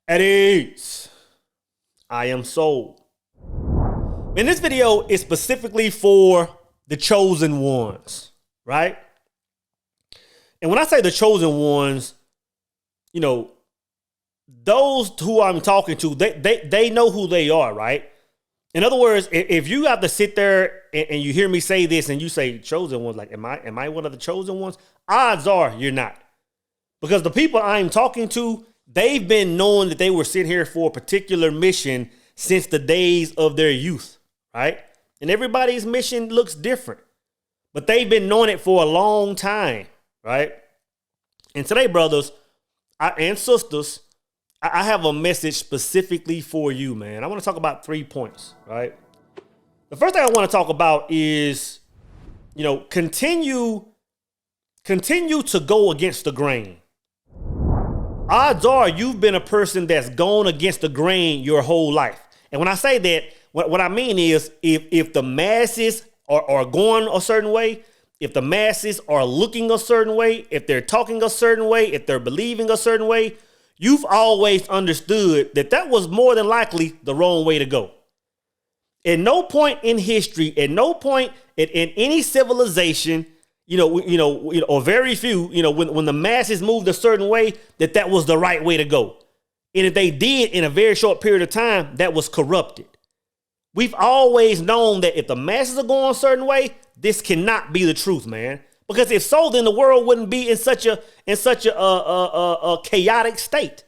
At ease. I am sold. And this video is specifically for the chosen ones, right? And when I say the chosen ones, you know, those who I'm talking to, they know who they are, right? In other words, if you have to sit there and you hear me say this and you say chosen ones, like, am I one of the chosen ones? Odds are you're not. Because the people I'm talking to, they've been knowing that they were sent here for a particular mission since the days of their youth, right? And everybody's mission looks different, but they've been knowing it for a long time, right? And today, brothers and sisters, I have a message specifically for you, man. I want to talk about 3 points, right? The first thing I want to talk about is, you know, continue to go against the grain. Odds are you've been a person that's gone against the grain your whole life. And when I say that, what I mean is if the masses are going a certain way, if the masses are looking a certain way, if they're talking a certain way, if they're believing a certain way, you've always understood that was more than likely the wrong way to go. At no point in history, at no point in any civilization, or very few, when the masses moved a certain way, that was the right way to go. And if they did in a very short period of time, that was corrupted. We've always known that if the masses are going a certain way, this cannot be the truth, man. Because if so, then the world wouldn't be in such a chaotic state.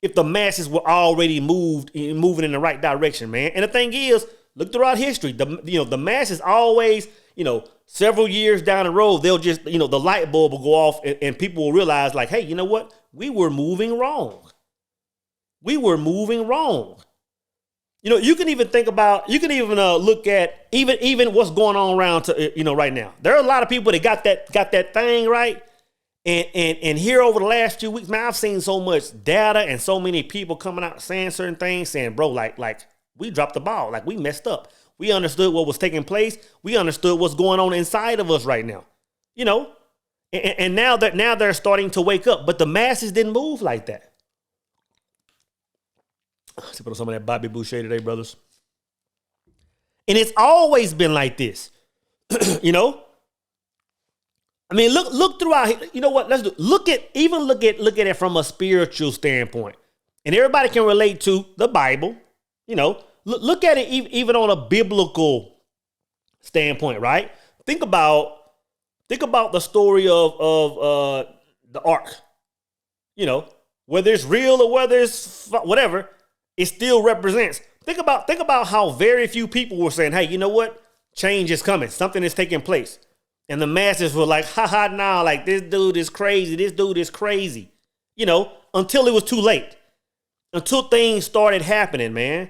If the masses were already moving in the right direction, man. And the thing is, look throughout history, the masses always, several years down the road, they'll just, the light bulb will go off and people will realize, like, hey, you know what? We were moving wrong. We were moving wrong. You can even think about, look at even what's going on around right now. There are a lot of people that got that thing right. And here over the last few weeks, man, I've seen so much data and so many people coming out saying certain things, saying, bro, like we dropped the ball, like we messed up. We understood what was taking place. We understood what's going on inside of us right now, and now they're starting to wake up, but the masses didn't move like that. Let's put on some of that Bobby Boucher today, brothers. And it's always been like this, I mean, look throughout. You know what? Let's do. Look at it from a spiritual standpoint, and everybody can relate to the Bible. Look at it even on a biblical standpoint, right? Think about the story of the ark. Whether it's real or whether it's whatever, it still represents. Think about how very few people were saying, "Hey, you know what? Change is coming. Something is taking place." And the masses were like, haha, nah, like this dude is crazy. This dude is crazy. Until it was too late. Until things started happening, man.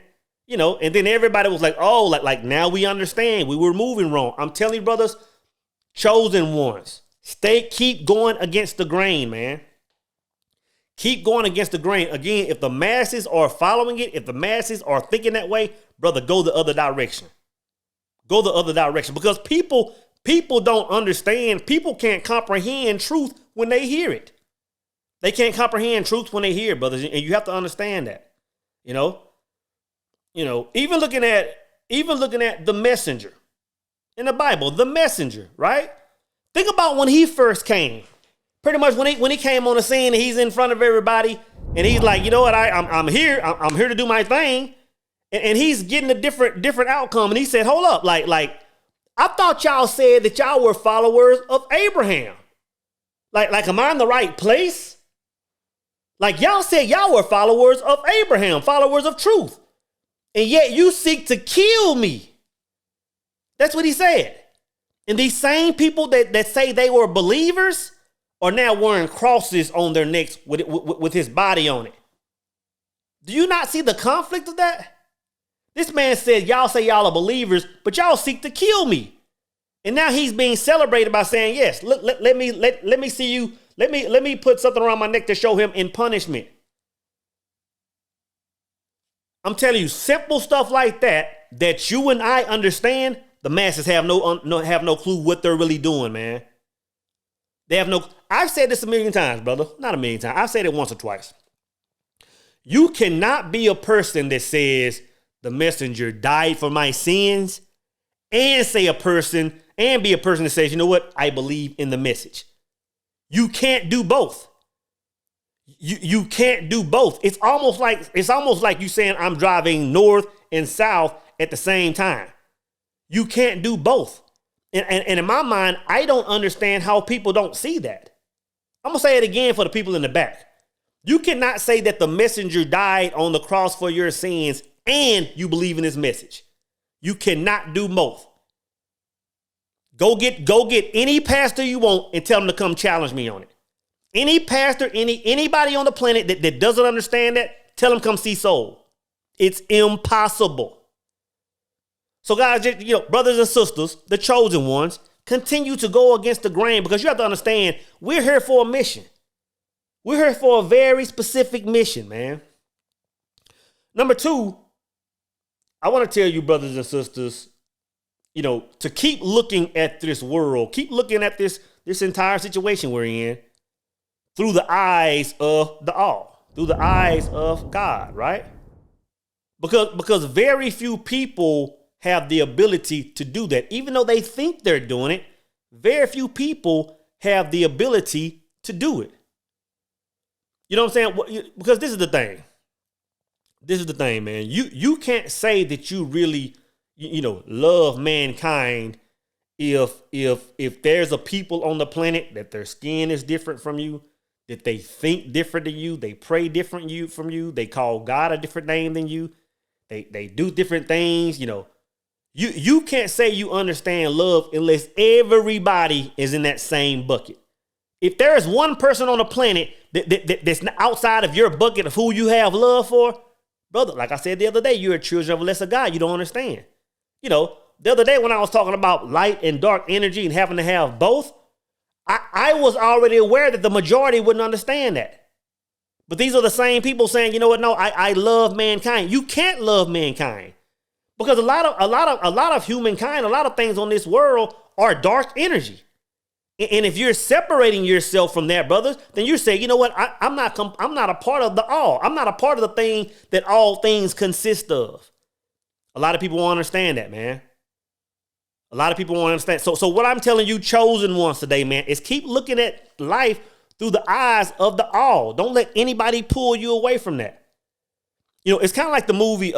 And then everybody was like, oh, like now we understand. We were moving wrong. I'm telling you, brothers, chosen ones. Keep going against the grain, man. Keep going against the grain. Again, if the masses are following it, if the masses are thinking that way, brother, go the other direction. Go the other direction. Because people don't understand. People can't comprehend truth when they hear it. They can't comprehend truth when they hear it, brothers. And you have to understand that. Even looking at the messenger in the Bible, the messenger, right? Think about when he first came. Pretty much when he came on the scene and he's in front of everybody and he's like, you know what, I'm here. I'm here to do my thing. And he's getting a different outcome. And he said, hold up, like I thought y'all said that y'all were followers of Abraham. Like, am I in the right place? Like, y'all said y'all were followers of Abraham, followers of truth. And yet you seek to kill me. That's what he said. And these same people that say they were believers are now wearing crosses on their necks with his body on it. Do you not see the conflict of that? This man said, y'all say y'all are believers, but y'all seek to kill me. And now he's being celebrated by saying, yes, look, let me see you. Let me put something around my neck to show him in punishment. I'm telling you, simple stuff like that you and I understand, the masses have no clue what they're really doing, man. They have no. I've said this a million times, brother. Not a million times. I've said it once or twice. You cannot be a person that says the messenger died for my sins and be a person that says, you know what? I believe in the message. You can't do both. You can't do both. It's almost like you saying I'm driving north and south at the same time. You can't do both. And in my mind, I don't understand how people don't see that. I'm going to say it again for the people in the back. You cannot say that the messenger died on the cross for your sins and you believe in his message. You cannot do both. Go get any pastor you want and tell them to come challenge me on it. Any pastor, anybody on the planet that doesn't understand that, tell them come see Soul. It's impossible. So guys, brothers and sisters, the chosen ones, continue to go against the grain because you have to understand we're here for a mission. We're here for a very specific mission, man. Number 2, I want to tell you, brothers and sisters, to keep looking at this world, keep looking at this entire situation we're in through the eyes of the all, through the eyes of God, right? Because very few people have the ability to do that. Even though they think they're doing it, very few people have the ability to do it. You know what I'm saying? Because this is the thing. This is the thing, man. You can't say that you really, love mankind if there's a people on the planet that their skin is different from you, that they think different than you, they pray different from you, they call God a different name than you, they do different things, You can't say you understand love unless everybody is in that same bucket. If there is one person on the planet that's outside of your bucket of who you have love for, brother, like I said the other day, you're a children of a lesser God. You don't understand. The other day when I was talking about light and dark energy and having to have both, I was already aware that the majority wouldn't understand that. But these are the same people saying, you know what? No, I love mankind. You can't love mankind because a lot of humankind, a lot of things on this world are dark energy. And if you're separating yourself from that, brothers, then you say, you know what? I'm not a part of the all. I'm not a part of the thing that all things consist of. A lot of people won't understand that, man. A lot of people won't understand. So what I'm telling you, chosen ones today, man, is keep looking at life through the eyes of the all. Don't let anybody pull you away from that. It's kind of like the movie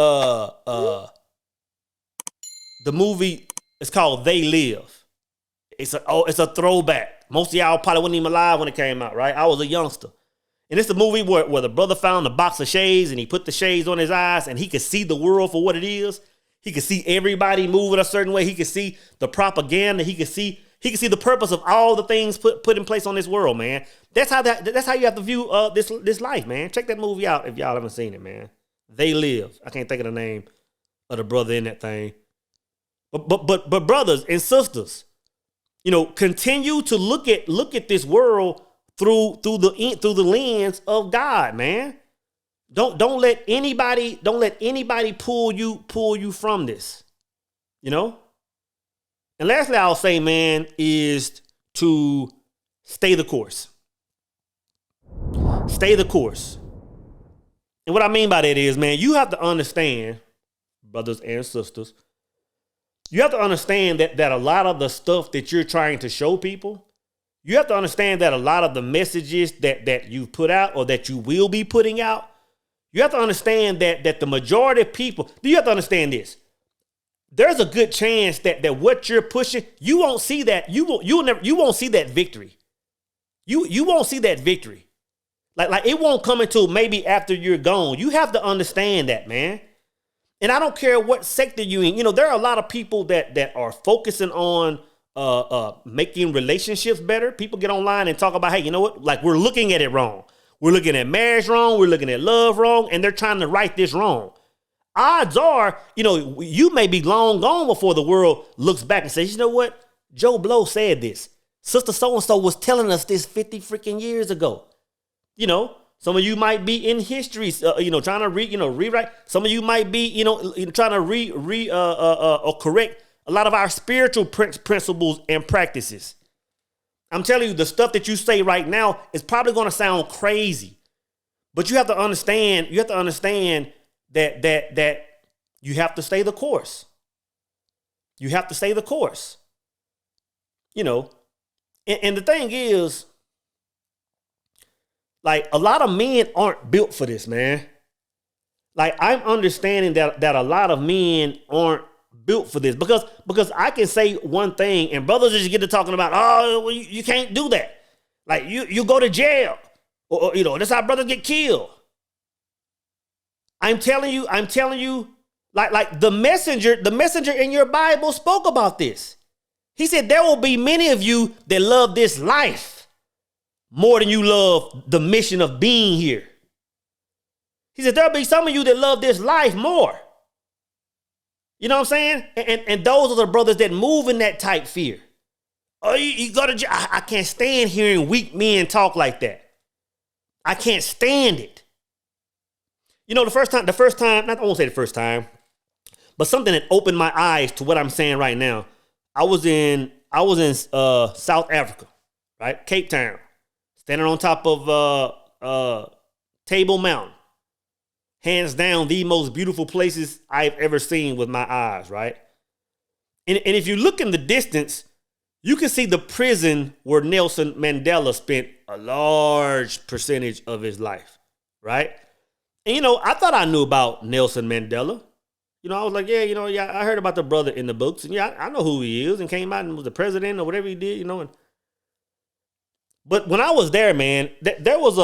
is called They Live. It's a throwback. Most of y'all probably wasn't even alive when it came out, right? I was a youngster. And it's the movie where the brother found a box of shades and he put the shades on his eyes and he could see the world for what it is. He could see everybody moving a certain way. He could see the propaganda. He could see the purpose of all the things put in place on this world, man. That's how you have to view this life, man. Check that movie out if y'all haven't seen it, man. They Live. I can't think of the name of the brother in that thing. But brothers and sisters, continue to look at this world through the lens of God, man. Don't let anybody pull you from this. And lastly, I'll say, man, is to stay the course. Stay the course. And what I mean by that is, man, you have to understand, brothers and sisters, you have to understand that a lot of the stuff that you're trying to show people, you have to understand that a lot of the messages that you've put out or that you will be putting out, you have to understand that the majority of people, you have to understand this. There's a good chance that what you're pushing, you won't see that. You won't see that victory. You won't see that victory. Like it won't come until maybe after you're gone. You have to understand that, man. And I don't care what sector you're in. There are a lot of people that are focusing on making relationships better. People get online and talk about, hey, you know what? Like, we're looking at it wrong. We're looking at marriage wrong. We're looking at love wrong. And they're trying to right this wrong. Odds are, you may be long gone before the world looks back and says, you know what? Joe Blow said this. Sister so-and-so was telling us this 50 freaking years ago. Some of you might be in history, trying to rewrite. Some of you might be, trying to correct a lot of our spiritual principles and practices. I'm telling you, the stuff that you say right now is probably going to sound crazy. But you have to understand that you have to stay the course. You have to stay the course. You know, and the thing is, like, a lot of men aren't built for this, man. Like, I'm understanding that a lot of men aren't built for this because I can say one thing and brothers just get to talking about, oh, well, you can't do that. Like, you go to jail, or you know, that's how brothers get killed. I'm telling you, like the messenger in your Bible spoke about this. He said, there will be many of you that love this life more than you love the mission of being here. He said, there'll be some of you that love this life more. You know what I'm saying? And those are the brothers that move in that type fear. Oh, you go to jail. I can't stand hearing weak men talk like that. I can't stand it. You know, the first time, I won't say the first time, but something that opened my eyes to what I'm saying right now. I was in South Africa, right? Cape Town, standing on top of Table Mountain. Hands down, the most beautiful places I've ever seen with my eyes, right? And if you look in the distance, you can see the prison where Nelson Mandela spent a large percentage of his life, right? And, you know, I thought I knew about Nelson Mandela. You know, I was like, yeah, I heard about the brother in the books. And yeah, I know who he is, and came out and was the president or whatever he did, you know. But when I was there, man, there was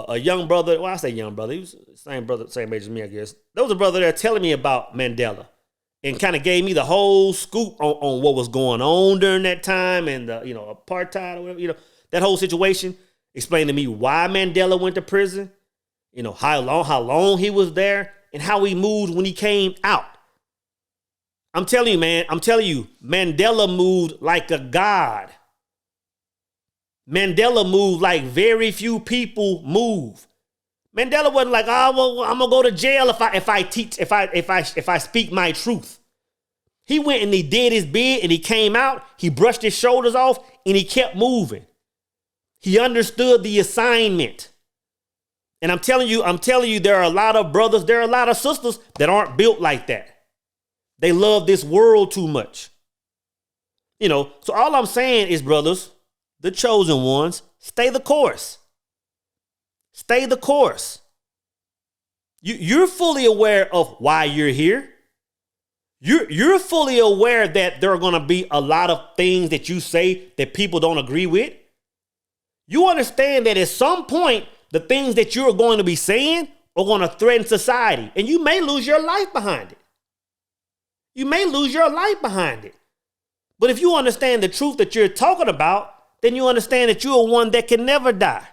a young brother. Well, I say young brother. He was the same brother, same age as me, I guess. There was a brother there telling me about Mandela and kind of gave me the whole scoop on what was going on during that time and, apartheid or whatever, that whole situation. Explained to me why Mandela went to prison, how long he was there and how he moved when he came out. I'm telling you, man, Mandela moved like a god. Mandela moved like very few people move. Mandela wasn't like, well, I'm gonna go to jail if I speak my truth. He went and he did his bid and he came out, he brushed his shoulders off and he kept moving. He understood the assignment. And I'm telling you, there are a lot of brothers, there are a lot of sisters that aren't built like that. They love this world too much. So all I'm saying is, brothers, the chosen ones, stay the course. Stay the course. You're fully aware of why you're here. You're fully aware that there are going to be a lot of things that you say that people don't agree with. You understand that at some point, the things that you're going to be saying are going to threaten society, and you may lose your life behind it. You may lose your life behind it. But if you understand the truth that you're talking about, then you understand that you are one that can never die.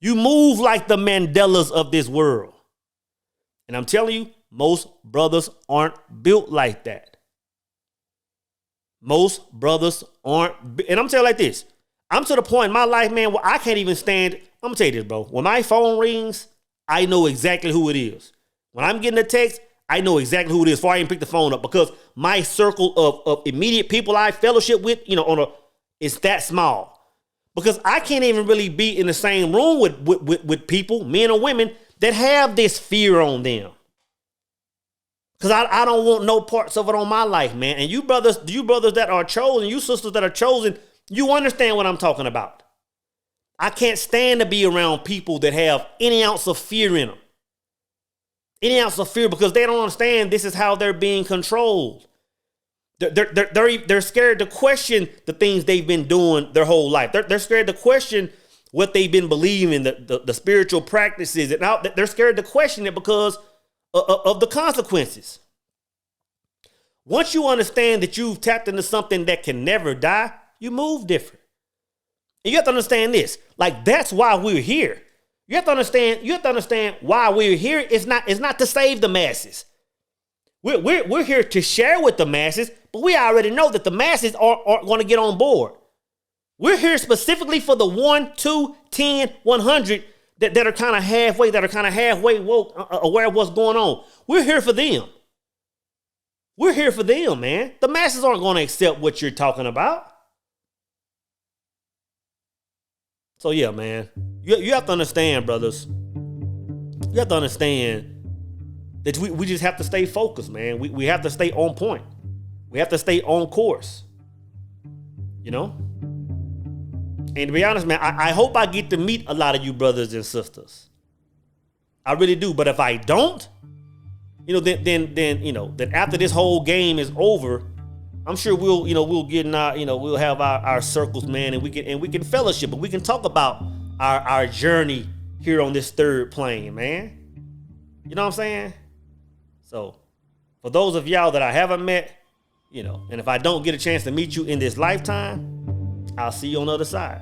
You move like the Mandelas of this world. And I'm telling you, most brothers aren't built like that. Most brothers aren't. And I'm telling you like this. I'm to the point in my life, man, where I can't even stand. I'm going to tell you this, bro. When my phone rings, I know exactly who it is. When I'm getting a text, I know exactly who it is before I even pick the phone up, because my circle of immediate people I fellowship with, it's that small. Because I can't even really be in the same room with people, men or women, that have this fear on them. Because I don't want no parts of it on my life, man. And you brothers that are chosen, you sisters that are chosen, you understand what I'm talking about. I can't stand to be around people that have any ounce of fear in them. Any ounce of fear, because they don't understand this is how they're being controlled. They're scared to question the things they've been doing their whole life. They're scared to question what they've been believing, the spiritual practices. And now they're scared to question it because of the consequences. Once you understand that you've tapped into something that can never die, you move different. And you have to understand this. Like, that's why we're here. You have to understand why we're here. It's not to save the masses. We're here to share with the masses, but we already know that the masses aren't going to get on board. We're here specifically for the 1, 2, 10, 100 that are kind of halfway woke, aware of what's going on. We're here for them. We're here for them, man. The masses aren't going to accept what you're talking about. So yeah, man, you have to understand, brothers, You have to understand that we just have to stay focused, man. We have to stay on point. We have to stay on course. You know? And to be honest, man, I hope I get to meet a lot of you brothers and sisters. I really do. But if I don't, then after this whole game is over, I'm sure we'll get in our, we'll have our circles, man, and we can fellowship, but we can talk about our journey here on this third plane, man. You know what I'm saying? So for those of y'all that I haven't met, and if I don't get a chance to meet you in this lifetime, I'll see you on the other side.